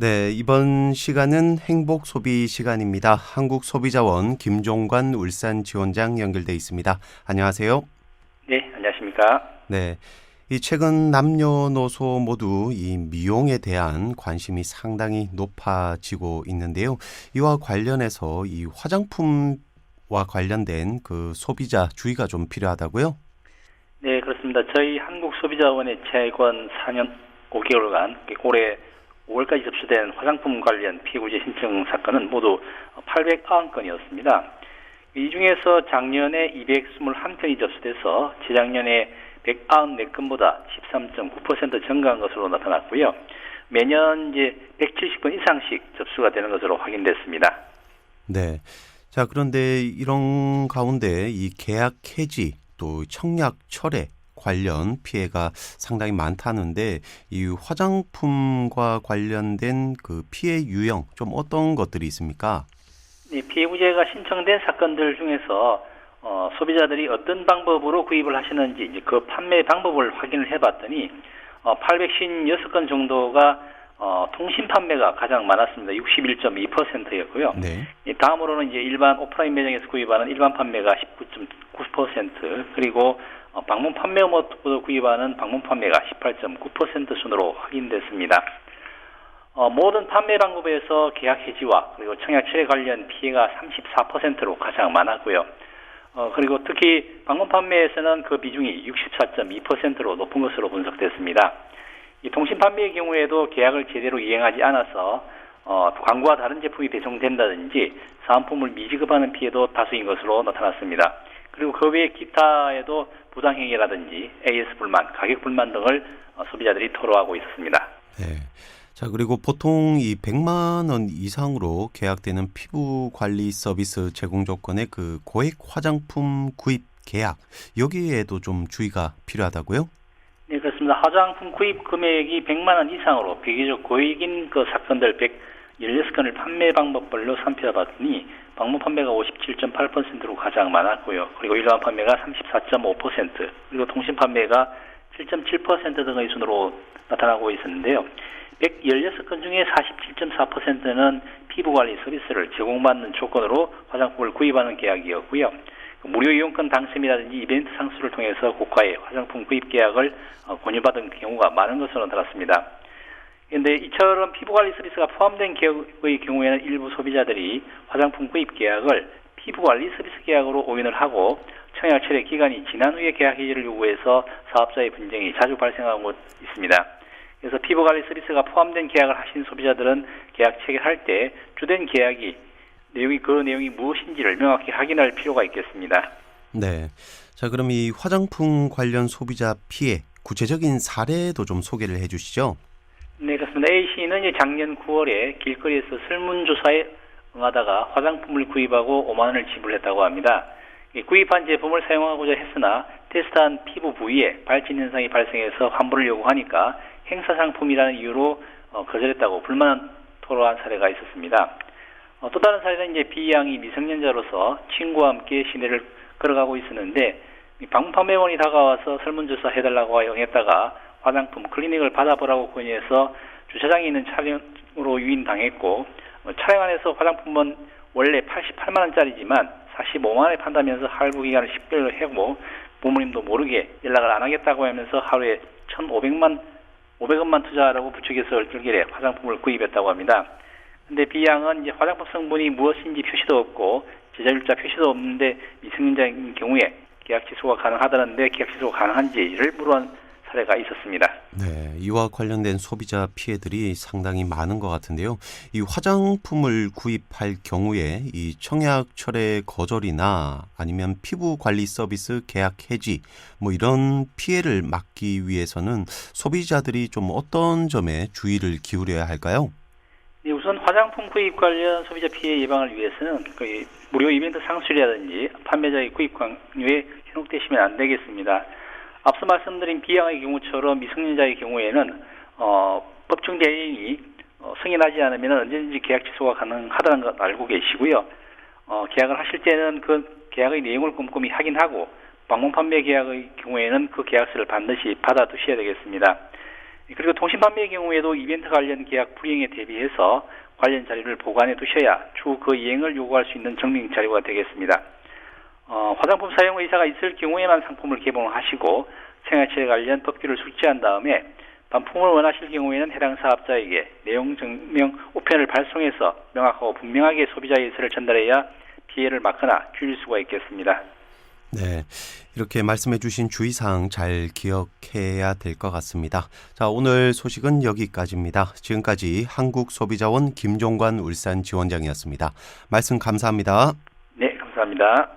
네, 이번 시간은 행복 소비 시간입니다. 한국소비자원 김종관 울산 지원장 연결돼 있습니다. 안녕하세요. 네, 안녕하십니까. 네, 이 최근 남녀노소 모두 이 미용에 대한 관심이 상당히 높아지고 있는데요. 이와 관련해서 이 화장품과 관련된 그 소비자 주의가 좀 필요하다고요? 네, 그렇습니다. 저희 한국소비자원의 최근 4년 5개월간 올해 5월까지 접수된 화장품 관련 피해구제 신청 사건은 모두 890건이었습니다. 이 중에서 작년에 221건이 접수돼서 재작년에 194건보다 13.9% 증가한 것으로 나타났고요. 매년 이제 170건 이상씩 접수가 되는 것으로 확인됐습니다. 네. 자, 그런데 이런 가운데 이 계약 해지 또 청약 철회 관련 피해가 상당히 많다는데 이 화장품과 관련된 그 피해 유형 좀 어떤 것들이 있습니까? 네, 피해구제가 신청된 사건들 중에서 소비자들이 어떤 방법으로 구입을 하시는지 이제 그 판매 방법을 확인을 해봤더니 856건 정도가 통신 판매가 가장 많았습니다. 61.2%였고요. 네. 다음으로는 이제 일반 오프라인 매장에서 구입하는 일반 판매가 19.9%, 그리고 방문 판매업으로 구입하는 방문 판매가 18.9% 순으로 확인됐습니다. 모든 판매 방법에서 계약 해지와 그리고 청약 철회 관련 피해가 34%로 가장 많았고요. 그리고 특히 방문 판매에서는 그 비중이 64.2%로 높은 것으로 분석됐습니다. 이 통신 판매의 경우에도 계약을 제대로 이행하지 않아서 광고와 다른 제품이 배송된다든지 사은품을 미지급하는 피해도 다수인 것으로 나타났습니다. 그리고 그 외에 기타에도 부당행위라든지 AS 불만, 가격 불만 등을 소비자들이 토로하고 있었습니다. 네. 자, 그리고 보통 이 100만 원 이상으로 계약되는 피부 관리 서비스 제공 조건의 그 고액 화장품 구입 계약, 여기에도 좀 주의가 필요하다고요? 네, 그렇습니다. 화장품 구입 금액이 100만 원 이상으로 비교적 고액인 그 사건들 116건을 판매 방법별로 살펴봤더니 방문 판매가 57.8%로 가장 많았고요. 그리고 일반 판매가 34.5%, 그리고 통신 판매가 7.7% 등의 순으로 나타나고 있었는데요. 116건 중에 47.4%는 피부관리 서비스를 제공받는 조건으로 화장품을 구입하는 계약이었고요. 무료 이용권 당첨이라든지 이벤트 상수를 통해서 고가의 화장품 구입 계약을 권유받은 경우가 많은 것으로 나타났습니다. 그런데 이처럼 피부관리 서비스가 포함된 계약의 경우에는 일부 소비자들이 화장품 구입 계약을 피부관리 서비스 계약으로 오인을 하고 청약 철회 기간이 지난 후에 계약 해지를 요구해서 사업자의 분쟁이 자주 발생하고 있습니다. 그래서 피부관리 서비스가 포함된 계약을 하신 소비자들은 계약 체결할 때 주된 계약이 그 내용이 무엇인지를 명확히 확인할 필요가 있겠습니다. 네. 자, 그럼 이 화장품 관련 소비자 피해 구체적인 사례도 좀 소개를 해 주시죠. 네, 그렇습니다. A씨는 작년 9월에 길거리에서 설문조사에 응하다가 화장품을 구입하고 5만 원을 지불했다고 합니다. 구입한 제품을 사용하고자 했으나 테스트한 피부 부위에 발진 현상이 발생해서 환불을 요구하니까 행사 상품이라는 이유로 거절했다고 불만 토로한 사례가 있었습니다. 또 다른 사례는 이제 B 양이 미성년자로서 친구와 함께 시내를 걸어가고 있었는데 방문 판매원이 다가와서 설문조사 해달라고 응했다가 화장품 클리닉을 받아보라고 권유해서 주차장에 있는 차량으로 유인당했고 차량 안에서 화장품은 원래 88만 원짜리지만 45만 원에 판다면서 할부 기간을 10개월로 해고 부모님도 모르게 연락을 안 하겠다고 하면서 하루에 500원만 투자하라고 부추겨서 얼떨결에 화장품을 구입했다고 합니다. 근데 B양은 이제 화장품 성분이 무엇인지 표시도 없고 제조일자 표시도 없는데 미성년자인 경우에 계약 취소가 가능하다는데 계약 취소가 가능한지를 물어한 사례가 있었습니다. 네, 이와 관련된 소비자 피해들이 상당히 많은 것 같은데요. 이 화장품을 구입할 경우에 이 청약 철회 거절이나 아니면 피부 관리 서비스 계약 해지 뭐 이런 피해를 막기 위해서는 소비자들이 좀 어떤 점에 주의를 기울여야 할까요? 네, 우선 화장품 구입 관련 소비자 피해 예방을 위해서는 무료 이벤트 상술이라든지 판매자의 구입 강요에 현혹되시면 안 되겠습니다. 앞서 말씀드린 B양의 경우처럼 미성년자의 경우에는 법정 대리인이 승인하지 않으면 언제든지 계약 취소가 가능하다는 것 알고 계시고요. 계약을 하실 때는 그 계약의 내용을 꼼꼼히 확인하고 방문 판매 계약의 경우에는 그 계약서를 반드시 받아두셔야 되겠습니다. 그리고 통신 판매의 경우에도 이벤트 관련 계약 불이행에 대비해서 관련 자료를 보관해 두셔야 추후 그 이행을 요구할 수 있는 증명 자료가 되겠습니다. 화장품 사용 의사가 있을 경우에만 상품을 개봉하시고 청약철에 관련 법규를 숙지한 다음에 반품을 원하실 경우에는 해당 사업자에게 내용 증명 우편을 발송해서 명확하고 분명하게 소비자의 의사를 전달해야 피해를 막거나 줄일 수가 있겠습니다. 네, 이렇게 말씀해 주신 주의사항 잘 기억해야 될 것 같습니다. 자, 오늘 소식은 여기까지입니다. 지금까지 한국소비자원 김종관 울산 지원장이었습니다. 말씀 감사합니다. 네, 감사합니다.